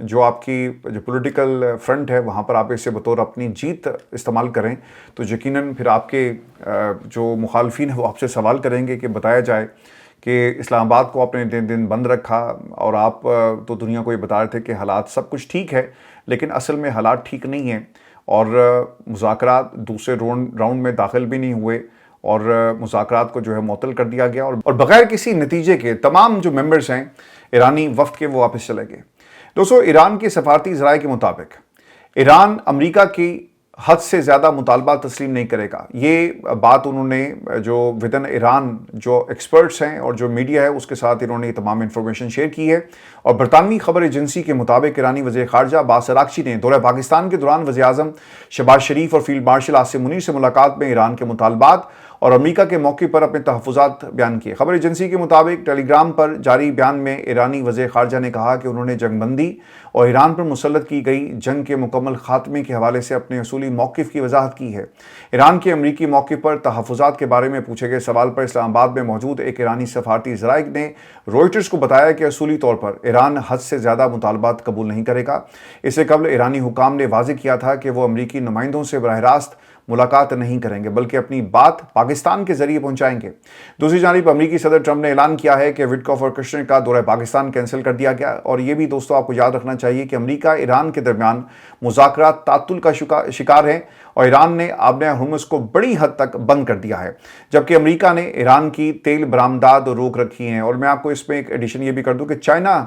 جو آپ کی جو پولیٹیکل فرنٹ ہے وہاں پر آپ اسے بطور اپنی جیت استعمال کریں تو یقیناً پھر آپ کے جو مخالفین ہیں وہ آپ سے سوال کریں گے کہ بتایا جائے کہ اسلام آباد کو آپ نے دن دن بند رکھا اور آپ تو دنیا کو یہ بتا رہے تھے کہ حالات سب کچھ ٹھیک ہے، لیکن اصل میں حالات ٹھیک نہیں ہیں، اور مذاکرات دوسرے راؤنڈ میں داخل بھی نہیں ہوئے، اور مذاکرات کو جو ہے معطل کر دیا گیا، اور بغیر کسی نتیجے کے تمام جو ممبرز ہیں ایرانی وفد کے وہ واپس چلے گئے۔ دوستو، ایران کے سفارتی ذرائع کے مطابق ایران امریکہ کی حد سے زیادہ مطالبہ تسلیم نہیں کرے گا۔ یہ بات انہوں نے جو ودن ایران جو ایکسپرٹس ہیں اور جو میڈیا ہے اس کے ساتھ انہوں نے تمام انفارمیشن شیئر کی ہے، اور برطانوی خبر ایجنسی کے مطابق ایرانی وزیر خارجہ عباس اراغچی نے دورہ پاکستان کے دوران وزیر اعظم شہباز شریف اور فیلڈ مارشل عاصم منیر سے ملاقات میں ایران کے مطالبات اور امریکہ کے موقع پر اپنے تحفظات بیان کیے۔ خبر ایجنسی کے مطابق ٹیلی گرام پر جاری بیان میں ایرانی وزیر خارجہ نے کہا کہ انہوں نے جنگ بندی اور ایران پر مسلط کی گئی جنگ کے مکمل خاتمے کے حوالے سے اپنے اصولی موقف کی وضاحت کی ہے۔ ایران کے امریکی موقف پر تحفظات کے بارے میں پوچھے گئے سوال پر اسلام آباد میں موجود ایک ایرانی سفارتی ذرائع نے روئٹرز کو بتایا کہ اصولی طور پر ایران حد سے زیادہ مطالبات قبول نہیں کرے گا۔ اس سے قبل ایرانی حکام نے واضح کیا تھا کہ وہ امریکی نمائندوں سے براہ راست ملاقات نہیں کریں گے بلکہ اپنی بات پاکستان کے ذریعے پہنچائیں گے۔ دوسری جانب امریکی صدر ٹرمپ نے اعلان کیا ہے کہ وٹکاف اور کشنر کا دورہ پاکستان کینسل کر دیا گیا، اور یہ بھی دوستو آپ کو یاد رکھنا چاہیے کہ امریکہ ایران کے درمیان مذاکرات تعطل کا شکار ہیں، اور ایران نے آبنہ ہرمز کو بڑی حد تک بند کر دیا ہے، جبکہ امریکہ نے ایران کی تیل برآمدات روک رکھی ہیں۔ اور میں آپ کو اس میں ایک ایڈیشن یہ بھی کر دوں کہ چائنا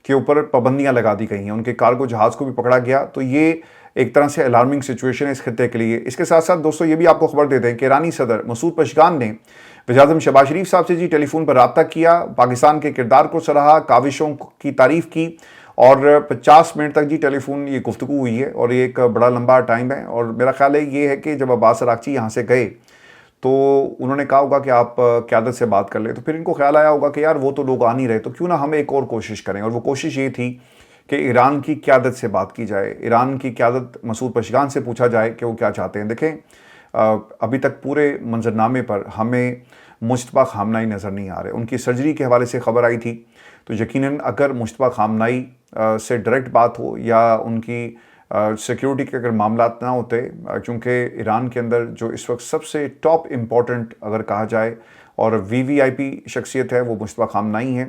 کے اوپر پابندیاں لگا دی گئی ہیں، ان کے کارگو جہاز کو بھی پکڑا گیا، تو یہ ایک طرح سے الارمنگ سچویشن ہے اس خطے کے لیے۔ اس کے ساتھ ساتھ دوستو یہ بھی آپ کو خبر دے دیں کہ ایرانی صدر مسعود پشگان نے وزیر اعظم شہباز شریف صاحب سے ٹیلی فون پر رابطہ کیا، پاکستان کے کردار کو سراہا، کاوشوں کی تعریف کی، اور 50 منٹ تک ٹیلی فون یہ گفتگو ہوئی ہے، اور یہ ایک بڑا لمبا ٹائم ہے۔ اور میرا خیال ہے یہ ہے کہ جب عباس اراغچی یہاں سے گئے تو انہوں نے کہا ہوگا کہ آپ قیادت سے بات کر لیں، تو پھر ان کو خیال آیا ہوگا کہ یار وہ تو لوگ آ نہیں رہے، تو کیوں نہ ہم ایک اور کوشش کریں، اور وہ کوشش یہ تھی کہ ایران کی قیادت سے بات کی جائے، ایران کی قیادت مسعود پشگان سے پوچھا جائے کہ وہ کیا چاہتے ہیں۔ دیکھیں ابھی تک پورے منظرنامے پر ہمیں مجتبیٰ خامنہئی نظر نہیں آ رہے۔ ان کی سرجری کے حوالے سے خبر آئی تھی، تو یقیناً اگر مجتبیٰ خامنہئی سے ڈائریکٹ بات ہو یا ان کی سیکیورٹی کے اگر معاملات نہ ہوتے، چونکہ ایران کے اندر جو اس وقت سب سے ٹاپ امپورٹنٹ اگر کہا جائے اور وی آئی پی شخصیت ہے وہ مجتبیٰ خامنہئی ہیں،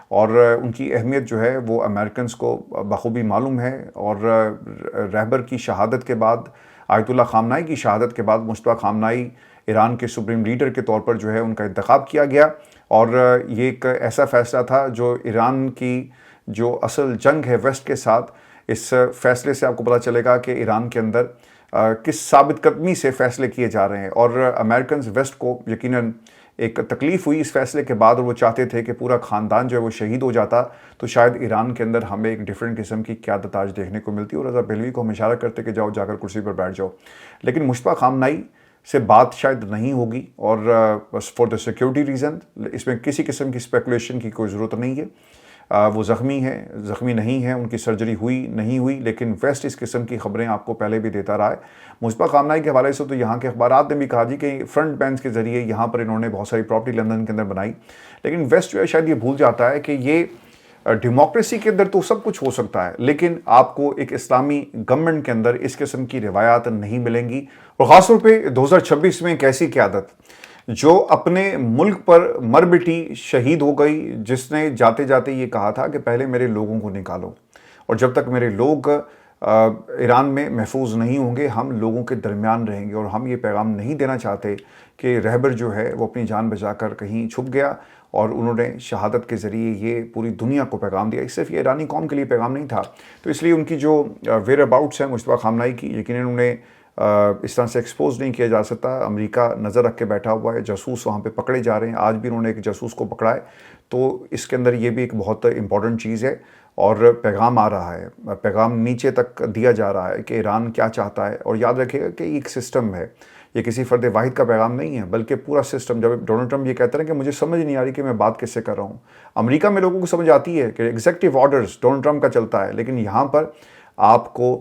اور ان کی اہمیت جو ہے وہ امریکنز کو بخوبی معلوم ہے، اور رہبر کی شہادت کے بعد، آیت اللہ خامنہئی کی شہادت کے بعد مجتبیٰ خامنہئی ایران کے سپریم لیڈر کے طور پر جو ہے ان کا انتخاب کیا گیا، اور یہ ایک ایسا فیصلہ تھا جو ایران کی جو اصل جنگ ہے ویسٹ کے ساتھ، اس فیصلے سے آپ کو پتہ چلے گا کہ ایران کے اندر کس ثابت قدمی سے فیصلے کیے جا رہے ہیں، اور امریکنز ویسٹ کو یقیناً ایک تکلیف ہوئی اس فیصلے کے بعد، اور وہ چاہتے تھے کہ پورا خاندان جو ہے وہ شہید ہو جاتا تو شاید ایران کے اندر ہمیں ایک ڈیفرنٹ قسم کی قیادت آج دیکھنے کو ملتی، اور رضا پہلوی کو ہم اشارہ کرتے کہ جاؤ جا کر کرسی پر بیٹھ جاؤ۔ لیکن مجتبیٰ خامنہئی سے بات شاید نہیں ہوگی، اور بس فار دا سیکیورٹی ریزن اس میں کسی قسم کی اسپیکولیشن کی کوئی ضرورت نہیں ہے۔ وہ زخمی ہیں، زخمی نہیں ہیں، ان کی سرجری ہوئی نہیں ہوئی، لیکن ویسٹ اس قسم کی خبریں آپ کو پہلے بھی دیتا رہا ہے۔ مجتبیٰ خامنہئی کے حوالے سے تو یہاں کے اخبارات نے بھی کہا کہ فرنٹ بینچ کے ذریعے یہاں پر انہوں نے بہت ساری پراپرٹی لندن کے اندر بنائی، لیکن ویسٹ جو ہے شاید یہ بھول جاتا ہے کہ یہ ڈیموکریسی کے اندر تو سب کچھ ہو سکتا ہے، لیکن آپ کو ایک اسلامی گورنمنٹ کے اندر اس قسم کی روایات نہیں ملیں گی، اور خاص طور پہ 2026 میں ایک ایسی قیادت جو اپنے ملک پر مر مٹی شہید ہو گئی، جس نے جاتے جاتے یہ کہا تھا کہ پہلے میرے لوگوں کو نکالو، اور جب تک میرے لوگ ایران میں محفوظ نہیں ہوں گے ہم لوگوں کے درمیان رہیں گے، اور ہم یہ پیغام نہیں دینا چاہتے کہ رہبر جو ہے وہ اپنی جان بچا کر کہیں چھپ گیا، اور انہوں نے شہادت کے ذریعے یہ پوری دنیا کو پیغام دیا۔ صرف یہ ایرانی قوم کے لیے پیغام نہیں تھا، تو اس لیے ان کی جو ویئر اباؤٹس ہیں مجتبیٰ خامنہئی کی، یقیناً انہیں اس طرح سے ایکسپوز نہیں کیا جا سکتا۔ امریکہ نظر رکھ کے بیٹھا ہوا ہے، جاسوس وہاں پہ پکڑے جا رہے ہیں، آج بھی انہوں نے ایک جاسوس کو پکڑا ہے، تو اس کے اندر یہ بھی ایک بہت امپورٹنٹ چیز ہے، اور پیغام آ رہا ہے، پیغام نیچے تک دیا جا رہا ہے کہ ایران کیا چاہتا ہے۔ اور یاد رکھیے گا کہ ایک سسٹم ہے، یہ کسی فرد واحد کا پیغام نہیں ہے، بلکہ پورا سسٹم۔ جب ڈونلڈ ٹرمپ یہ کہتے ہیں کہ مجھے سمجھ نہیں آ رہی کہ میں بات کس سے کر رہا ہوں، امریکہ میں لوگوں کو سمجھ آتی ہے کہ ایگزیکٹو آرڈرز ڈونلڈ ٹرمپ کا چلتا ہے، لیکن یہاں پر آپ کو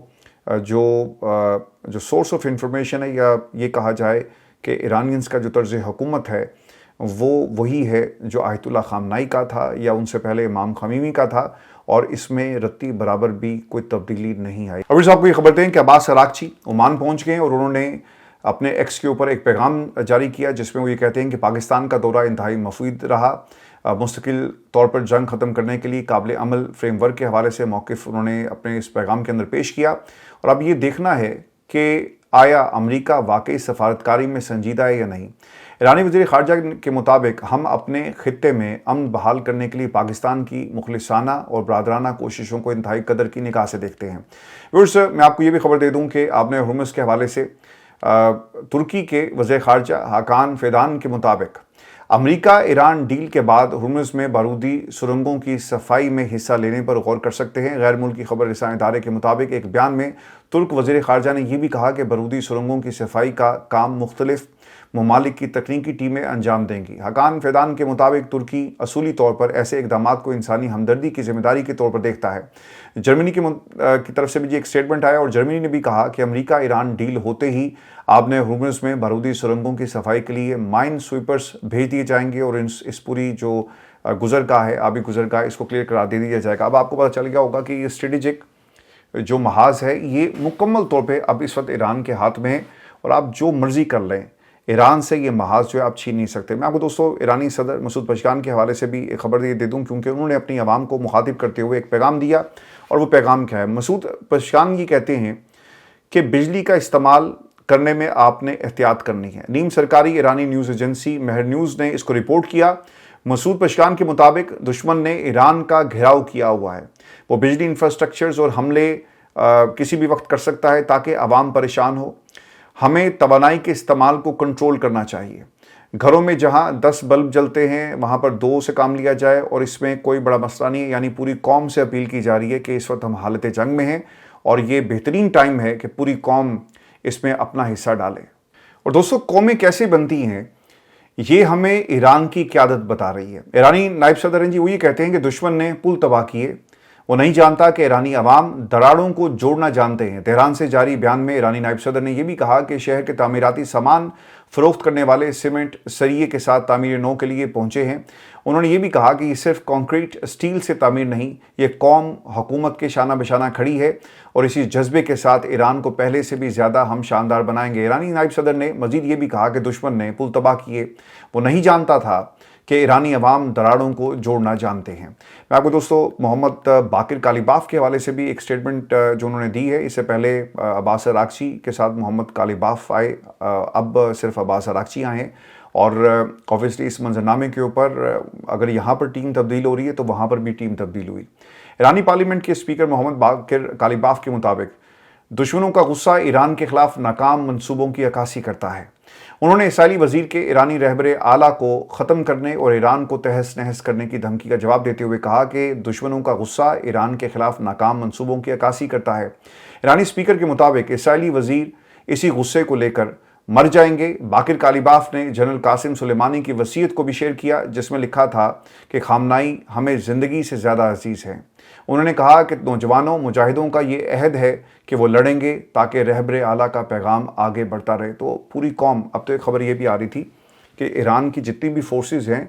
جو سورس آف انفارمیشن ہے، یا یہ کہا جائے کہ ایرانینز کا جو طرز حکومت ہے وہ وہی ہے جو آیت اللہ خامنہئی کا تھا، یا ان سے پہلے امام خمینی کا تھا، اور اس میں رتی برابر بھی کوئی تبدیلی نہیں آئی۔ ابھی صاحب کو یہ خبر دیں کہ عباس اراغچی عمان پہنچ گئے اور انہوں نے اپنے ایکس کے اوپر ایک پیغام جاری کیا جس میں وہ یہ کہتے ہیں کہ پاکستان کا دورہ انتہائی مفید رہا، مستقل طور پر جنگ ختم کرنے کے لیے قابل عمل فریم ورک کے حوالے سے موقف انہوں نے اپنے اس پیغام کے اندر پیش کیا، اور اب یہ دیکھنا ہے کہ آیا امریکہ واقعی سفارتکاری میں سنجیدہ ہے یا نہیں۔ ایرانی وزیر خارجہ کے مطابق ہم اپنے خطے میں امن بحال کرنے کے لیے پاکستان کی مخلصانہ اور برادرانہ کوششوں کو انتہائی قدر کی نگاہ سے دیکھتے ہیں۔ ویورز، میں آپ کو یہ بھی خبر دے دوں کہ آپ نے ہرمز کے حوالے سے ترکی کے وزیر خارجہ حاکان فیدان کے مطابق امریکہ ایران ڈیل کے بعد ہرمز میں بارودی سرنگوں کی صفائی میں حصہ لینے پر غور کر سکتے ہیں۔ غیر ملکی خبر رساں ادارے کے مطابق ایک بیان میں ترک وزیر خارجہ نے یہ بھی کہا کہ بارودی سرنگوں کی صفائی کا کام مختلف ممالک کی تکنیکی ٹیمیں انجام دیں گی۔ حاکان فیدان کے مطابق ترکی اصولی طور پر ایسے اقدامات کو انسانی ہمدردی کی ذمہ داری کے طور پر دیکھتا ہے۔ جرمنی کی طرف سے بھی ایک سٹیٹمنٹ آیا اور جرمنی نے بھی کہا کہ امریکہ ایران ڈیل ہوتے ہی آبِ ہرمز میں بارودی سرنگوں کی صفائی کے لیے مائن سویپرز بھیج دیے جائیں گے اور اس پوری جو گزرگاہ ہے، آبی گزرگاہ، اس کو کلیئر کرا دے دیا جائے گا۔ اب آپ کو پتہ چل گیا ہوگا کہ یہ اسٹریٹجک جو محاذ ہے یہ مکمل طور پہ اب اس وقت ایران کے ہاتھ میں ہے، اور آپ جو مرضی کر لیں ایران سے یہ محاذ جو ہے آپ چھین نہیں سکتے۔ میں آپ کو دوستو ایرانی صدر مسعود پزشکیان کے حوالے سے بھی ایک خبر دے دوں کیونکہ انہوں نے اپنی عوام کو مخاطب کرتے ہوئے ایک پیغام دیا، اور وہ پیغام کیا ہے؟ مسعود پزشکیان یہ کہتے ہیں کہ بجلی کا استعمال کرنے میں آپ نے احتیاط کرنی ہے۔ نیم سرکاری ایرانی نیوز ایجنسی مہر نیوز نے اس کو رپورٹ کیا۔ مسعود پزشکیان کے مطابق دشمن نے ایران کا گھیراؤ کیا ہوا ہے، وہ بجلی انفراسٹرکچرز اور حملے کسی بھی وقت کر سکتا ہے تاکہ عوام پریشان ہو۔ ہمیں توانائی کے استعمال کو کنٹرول کرنا چاہیے۔ گھروں میں جہاں 10 بلب جلتے ہیں وہاں پر 2 سے کام لیا جائے، اور اس میں کوئی بڑا مسئلہ نہیں ہے۔ یعنی پوری قوم سے اپیل کی جا رہی ہے کہ اس وقت ہم حالت جنگ میں ہیں اور یہ بہترین ٹائم ہے کہ پوری قوم اس میں اپنا حصہ ڈالے۔ اور دوستو، قومیں کیسے بنتی ہیں یہ ہمیں ایران کی قیادت بتا رہی ہے۔ ایرانی نائب صدر ہیں جی، وہ یہ کہتے ہیں کہ دشمن نے پل تباہ کیے، وہ نہیں جانتا کہ ایرانی عوام دراڑوں کو جوڑنا جانتے ہیں۔ تہران سے جاری بیان میں ایرانی نائب صدر نے یہ بھی کہا کہ شہر کے تعمیراتی سامان فروخت کرنے والے سیمنٹ سریے کے ساتھ تعمیر نو کے لیے پہنچے ہیں۔ انہوں نے یہ بھی کہا کہ یہ صرف کانکریٹ سٹیل سے تعمیر نہیں، یہ قوم حکومت کے شانہ بشانہ کھڑی ہے اور اسی جذبے کے ساتھ ایران کو پہلے سے بھی زیادہ ہم شاندار بنائیں گے۔ ایرانی نائب صدر نے مزید یہ بھی کہا کہ دشمن نے پل تباہ کیے، وہ نہیں جانتا تھا کہ ایرانی عوام دراڑوں کو جوڑنا جانتے ہیں۔ میں آپ کو دوستو محمد باقر کالیباف کے حوالے سے بھی ایک سٹیٹمنٹ جو انہوں نے دی ہے، اس سے پہلے عباس اراغچی کے ساتھ محمد کالیباف آئے، اب صرف عباس اراغچی آئے ہیں، اور اوبویسلی اس منظرنامے کے اوپر اگر یہاں پر ٹیم تبدیل ہو رہی ہے تو وہاں پر بھی ٹیم تبدیل ہوئی۔ ایرانی پارلیمنٹ کے اسپیکر محمد باقر کالیباف کے مطابق دشمنوں کا غصہ ایران کے خلاف ناکام منصوبوں کی عکاسی کرتا ہے۔ انہوں نے اسرائیلی وزیر کے ایرانی رہبر اعلیٰ کو ختم کرنے اور ایران کو تہس نہس کرنے کی دھمکی کا جواب دیتے ہوئے کہا کہ دشمنوں کا غصہ ایران کے خلاف ناکام منصوبوں کی عکاسی کرتا ہے۔ ایرانی اسپیکر کے مطابق اسرائیلی وزیر اسی غصے کو لے کر مر جائیں گے۔ باقر کالیباف نے جنرل قاسم سلیمانی کی وصیت کو بھی شیئر کیا جس میں لکھا تھا کہ خامنائی ہمیں زندگی سے زیادہ عزیز ہے۔ انہوں نے کہا کہ نوجوانوں مجاہدوں کا یہ عہد ہے کہ وہ لڑیں گے تاکہ رہبر اعلیٰ کا پیغام آگے بڑھتا رہے۔ تو پوری قوم، اب تو ایک خبر یہ بھی آ رہی تھی کہ ایران کی جتنی بھی فورسز ہیں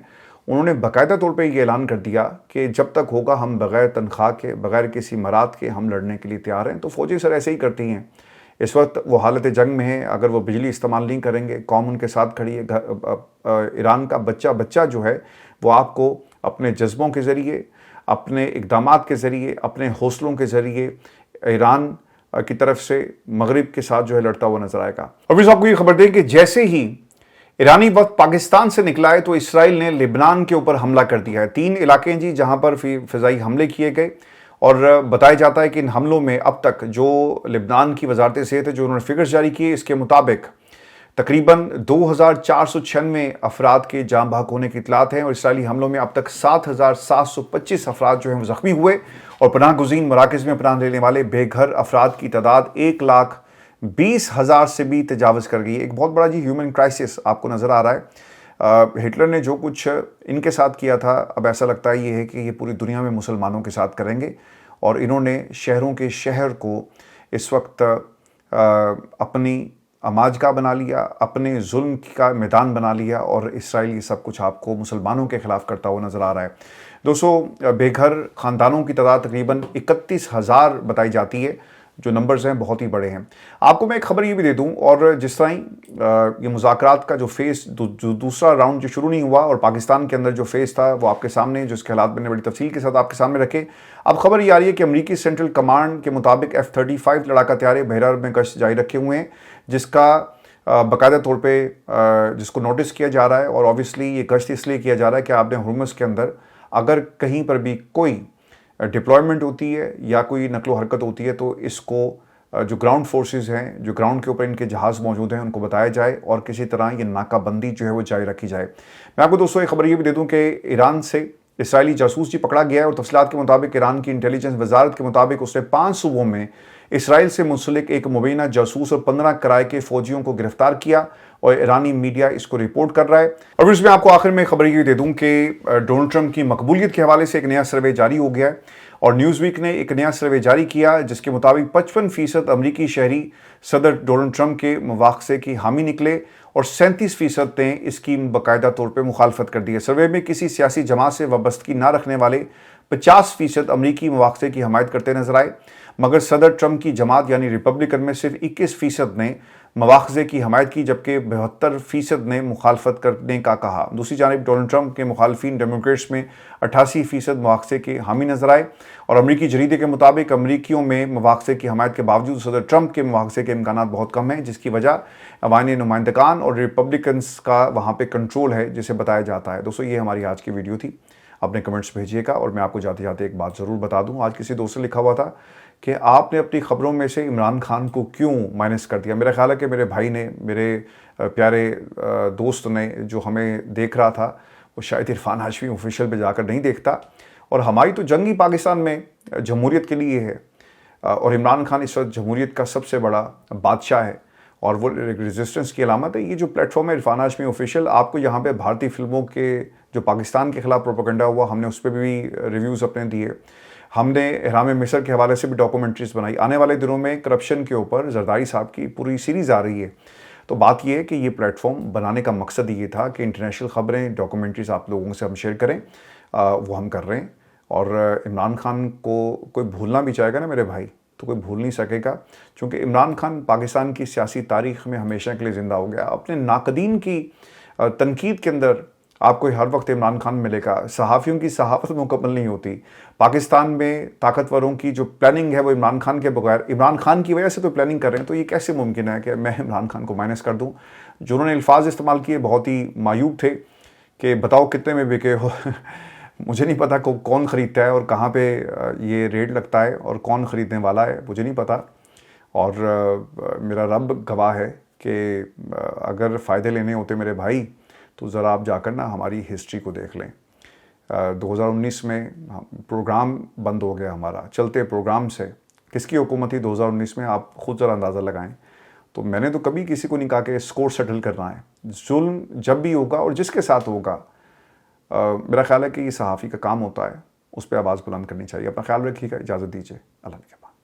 انہوں نے باقاعدہ طور پہ یہ اعلان کر دیا کہ جب تک ہوگا ہم بغیر تنخواہ کے، بغیر کسی مراد کے ہم لڑنے کے لیے تیار ہیں۔ تو فوجی سر ایسے ہی کرتی ہیں، اس وقت وہ حالت جنگ میں ہیں، اگر وہ بجلی استعمال نہیں کریں گے، قوم ان کے ساتھ کھڑی ہے۔ ایران کا بچہ جو ہے وہ آپ کو اپنے جذبوں کے ذریعے، اپنے اقدامات کے ذریعے، اپنے حوصلوں کے ذریعے ایران کی طرف سے مغرب کے ساتھ جو ہے لڑتا ہوا نظر آئے گا۔ اور پھر آپ کو یہ خبر دیں کہ جیسے ہی ایرانی وقت پاکستان سے نکلا ہے تو اسرائیل نے لبنان کے اوپر حملہ کر دیا ہے۔ 3 علاقے ہیں جی جہاں پر فضائی حملے کیے گئے، اور بتایا جاتا ہے کہ ان حملوں میں اب تک جو لبنان کی وزارت صحت ہے جو انہوں نے فگرز جاری کیے، اس کے مطابق تقریباً 2796 افراد کے جاں بحق ہونے کی اطلاعات ہیں، اور اسرائیلی حملوں میں اب تک 7725 افراد جو ہیں وہ زخمی ہوئے، اور پناہ گزین مراکز میں پناہ لینے والے بے گھر افراد کی تعداد 1,20,000 سے بھی تجاوز کر گئی ہے۔ ایک بہت بڑا جی ہیومن کرائسس آپ کو نظر آ رہا ہے۔ ہٹلر نے جو کچھ ان کے ساتھ کیا تھا، اب ایسا لگتا ہے یہ ہے کہ یہ پوری دنیا میں مسلمانوں کے ساتھ کریں گے، اور انہوں نے شہروں کے شہر کو اس وقت اپنی اماجگاہ بنا لیا، اپنے ظلم کا میدان بنا لیا، اور اسرائیل یہ سب کچھ آپ کو مسلمانوں کے خلاف کرتا ہوا نظر آ رہا ہے۔ دوستو، بے گھر خاندانوں کی تعداد تقریباً 31,000 بتائی جاتی ہے، جو نمبرز ہیں بہت ہی بڑے ہیں۔ آپ کو میں ایک خبر یہ بھی دے دوں، اور جس طرح یہ مذاکرات کا جو فیز دوسرا راؤنڈ جو شروع نہیں ہوا، اور پاکستان کے اندر جو فیز تھا وہ آپ کے سامنے، جو اس کے حالات میں نے بڑی تفصیل کے ساتھ آپ کے سامنے رکھے۔ اب خبر یہ آ رہی ہے کہ امریکی سینٹرل کمانڈ کے مطابق F-35 لڑاکا طیارے بحیرہ عرب میں گشت جاری رکھے ہوئے ہیں، جس کا باقاعدہ طور پہ جس کو نوٹس کیا جا رہا ہے، اور آبویسلی یہ گشت اس لیے کیا جا رہا ہے کہ آپ نے ہرمز کے اندر اگر کہیں پر بھی کوئی ڈپلائمنٹ ہوتی ہے یا کوئی نقل و حرکت ہوتی ہے، تو اس کو جو گراؤنڈ فورسز ہیں، جو گراؤنڈ کے اوپر ان کے جہاز موجود ہیں، ان کو بتایا جائے، اور کسی طرح یہ ناکہ بندی جو ہے وہ جاری رکھی جائے۔ میں آپ کو دوستوں ایک خبر یہ بھی دے دوں کہ ایران سے اسرائیلی جاسوس جی پکڑا گیا ہے، اور تفصیلات کے مطابق ایران کی انٹیلیجنس وزارت کے مطابق اس نے 5 صوبوں میں اسرائیل سے منسلک ایک مبینہ جاسوس اور 15 کرائے کے فوجیوں کو گرفتار کیا، اور ایرانی میڈیا اس کو رپورٹ کر رہا ہے۔ اور اس میں آپ کو آخر میں خبر یہ دے دوں کہ ڈونلڈ ٹرمپ کی مقبولیت کے حوالے سے ایک نیا سروے جاری ہو گیا ہے، اور نیوز ویک نے ایک نیا سروے جاری کیا جس کے مطابق 55% امریکی شہری صدر ڈونلڈ ٹرمپ کے مواخذے کی حامی نکلے، اور 37% نے اس کی باقاعدہ طور پہ مخالفت کر دی ہے۔ سروے میں کسی سیاسی جماعت سے وابستگی نہ رکھنے والے 50% امریکی مواخذے کی حمایت کرتے نظر آئے، مگر صدر ٹرمپ کی جماعت یعنی ریپبلکن میں صرف 21% نے مواخذے کی حمایت کی، جبکہ 72% نے مخالفت کرنے کا کہا۔ دوسری جانب ڈونلڈ ٹرمپ کے مخالفین ڈیموکریٹس میں 88% مواخذے کے حامی نظر آئے، اور امریکی جریدے کے مطابق امریکیوں میں مواخذے کی حمایت کے باوجود صدر ٹرمپ کے مواخذے کے امکانات بہت کم ہیں، جس کی وجہ عوامی نمائندگان اور ریپبلکنز کا وہاں پہ کنٹرول ہے، جسے بتایا جاتا ہے۔ دوستو، یہ ہماری آج کی ویڈیو تھی۔ اپنے کمنٹس بھیجیے گا، اور میں آپ کو جاتے جاتے ایک بات ضرور بتا دوں۔ آج کسی دوست نے لکھا ہوا تھا کہ آپ نے اپنی خبروں میں سے عمران خان کو کیوں مائنس کر دیا۔ میرا خیال ہے کہ میرے بھائی نے، میرے پیارے دوست نے، جو ہمیں دیکھ رہا تھا، وہ شاید عرفان ہاشمی آفیشیل پہ جا کر نہیں دیکھتا، اور ہماری تو جنگ ہی پاکستان میں جمہوریت کے لیے ہے، اور عمران خان اس وقت جمہوریت کا سب سے بڑا بادشاہ ہے، اور وہ ریزسٹنس کی علامت ہے۔ یہ جو پلیٹ فارم ہے عرفان ہاشمی آفیشیل، آپ کو یہاں پہ بھارتی فلموں کے جو پاکستان کے خلاف پروپیگنڈا ہوا، ہم نے اس پہ بھی ریویوز اپنے دیے۔ ہم نے احرام مصر کے حوالے سے بھی ڈاکومنٹریز بنائی۔ آنے والے دنوں میں کرپشن کے اوپر زرداری صاحب کی پوری سیریز آ رہی ہے۔ تو بات یہ ہے کہ یہ پلیٹ فارم بنانے کا مقصد یہ تھا کہ انٹرنیشنل خبریں، ڈاکومنٹریز آپ لوگوں سے ہم شیئر کریں، وہ ہم کر رہے ہیں۔ اور عمران خان کو کوئی بھولنا بھی چاہے گا نا میرے بھائی، تو کوئی بھول نہیں سکے گا، چونکہ عمران خان پاکستان کی سیاسی تاریخ میں ہمیشہ کے لیے زندہ ہو گیا۔ اپنے ناقدین کی تنقید کے اندر آپ کو ہر وقت عمران خان ملے گا۔ صحافیوں کی صحافت مکمل نہیں ہوتی۔ پاکستان میں طاقتوروں کی جو پلاننگ ہے وہ عمران خان کے بغیر، عمران خان کی وجہ سے تو پلاننگ کر رہے ہیں، تو یہ کیسے ممکن ہے کہ میں عمران خان کو مائنس کر دوں؟ جو انہوں نے الفاظ استعمال کیے بہت ہی معیوب تھے کہ بتاؤ کتنے میں بکے ہو۔ مجھے نہیں پتا کون خریدتا ہے اور کہاں پہ یہ ریٹ لگتا ہے اور کون خریدنے والا ہے، مجھے نہیں پتا، اور میرا رب گواہ ہے کہ اگر فائدے لینے ہوتے میرے بھائی تو ذرا آپ جا کر نا ہماری ہسٹری کو دیکھ لیں۔ 2019 میں پروگرام بند ہو گیا ہمارا، چلتے پروگرام سے کس کی حکومت تھی 2019 میں، آپ خود ذرا اندازہ لگائیں۔ تو میں نے تو کبھی کسی کو نہیں کہا کہ اسکور سیٹل کرنا ہے۔ ظلم جب بھی ہوگا اور جس کے ساتھ ہوگا، میرا خیال ہے کہ یہ صحافی کا کام ہوتا ہے، اس پہ آواز بلند کرنی چاہیے۔ اپنا خیال رکھیے گا، اجازت دیجیے، اللہ حافظ۔